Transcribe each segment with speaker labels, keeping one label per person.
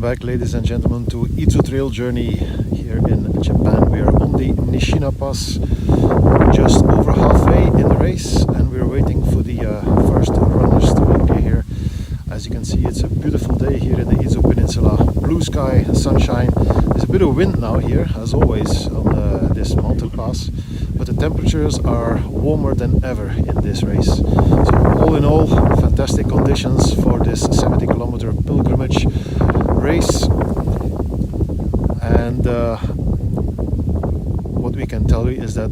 Speaker 1: back, ladies and gentlemen, to Izu Trail Journey here in Japan. We are on the Nishina Pass, just over halfway in the race, and we're waiting for the first runners to appear here. As you can see, it's a beautiful day here in the Izu Peninsula. Blue sky, sunshine. There's a bit of wind now here, as always, on this mountain pass, but the temperatures are warmer than ever in this race. So all in all, fantastic conditions for this 70-kilometer pilgrimage race. And what we can tell you is that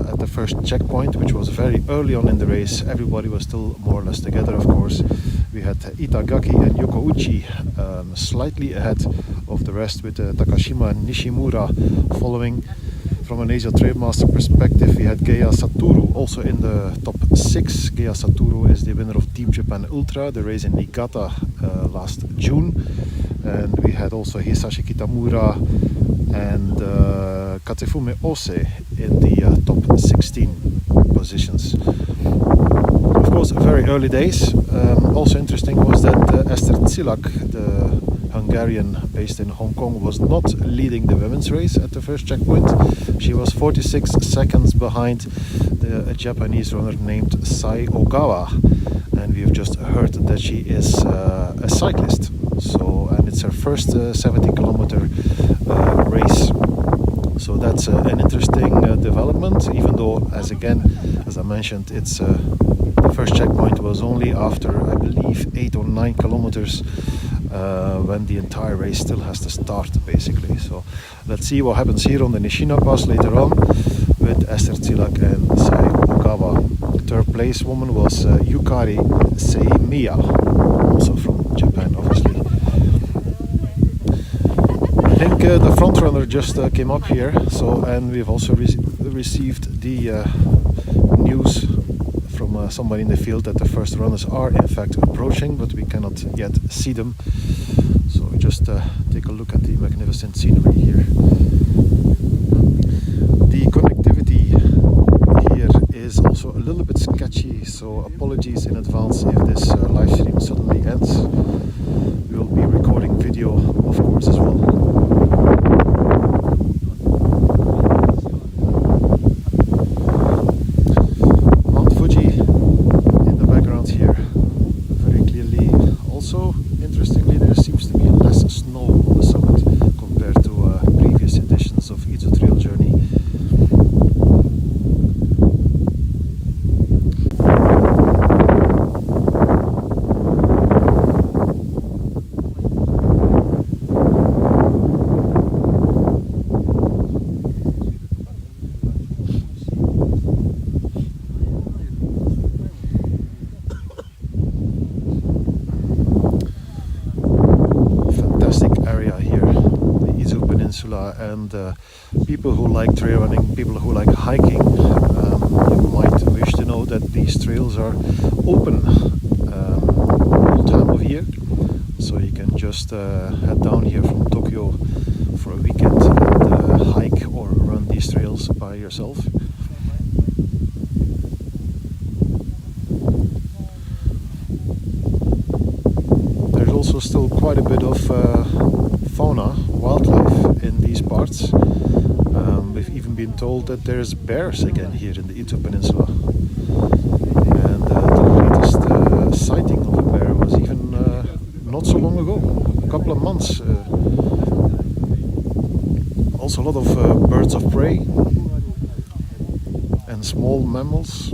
Speaker 1: at the first checkpoint, which was very early on in the race, everybody was still more or less together, of course. We had Itagaki and Yokouchi slightly ahead of the rest, with Takashima and Nishimura following. From an Asia Trail Master perspective, we had Geya Satoru also in the top 6. Geya Satoru is the winner of Team Japan Ultra, the race in Niigata last June. And we had also Hisashi Kitamura and Katsufume Ose in the top 16 positions. Of course, very early days. Also interesting was that Esther Tsilak, the Hungarian based in Hong Kong, was not leading the women's race at the first checkpoint. She was 46 seconds behind a Japanese runner named Sai Ogawa, and we've just heard that she is a cyclist. So, and it's her first 70-kilometer race. So that's an interesting development, even though, as I mentioned, it's the first checkpoint was only after, I believe, 8 or 9 kilometers, when the entire race still has to start, basically. So let's see what happens here on the Nishina Pass later on with Esther Tsilak and Sai Ogawa. Third place woman was Yukari Seimiya, also from Japan, obviously. I think the front runner just came up here, so, and we've also received the news from somebody in the field that the first runners are in fact approaching, but we cannot yet see them. So we just take a look at the magnificent scenery here. The connectivity here is also a little bit sketchy, so apologies in advance if this live stream suddenly ends. We will be recording video, of course, as well. Interestingly, there seems to be less snow on the summit compared to previous editions of Izu Trail Journey. And people who like trail running, people who like hiking, you might wish to know that these trails are open all time of year. So you can just head down here from Tokyo for a weekend and hike or run these trails by yourself. There's also still quite a bit of fauna, wildlife in these parts. We've even been told that there's bears again here in the Izu Peninsula. And the latest sighting of a bear was even not so long ago, a couple of months. Also a lot of birds of prey and small mammals.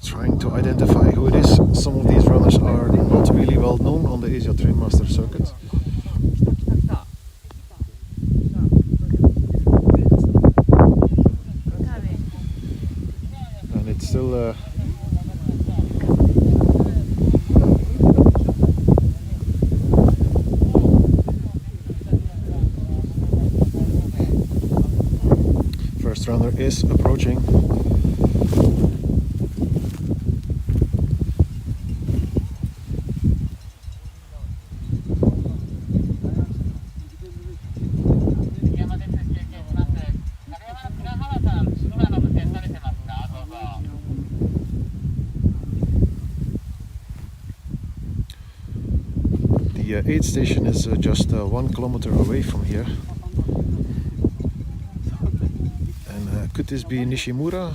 Speaker 1: Trying to identify who it is. Some of these runners are not really well known on the Asia Trail Master circuit. And it's still first runner is approaching. The aid station is just 1 kilometer away from here. And could this be Nishimura?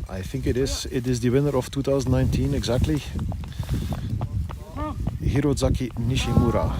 Speaker 1: I think it is. It is the winner of 2019 exactly. Hirozaki Nishimura.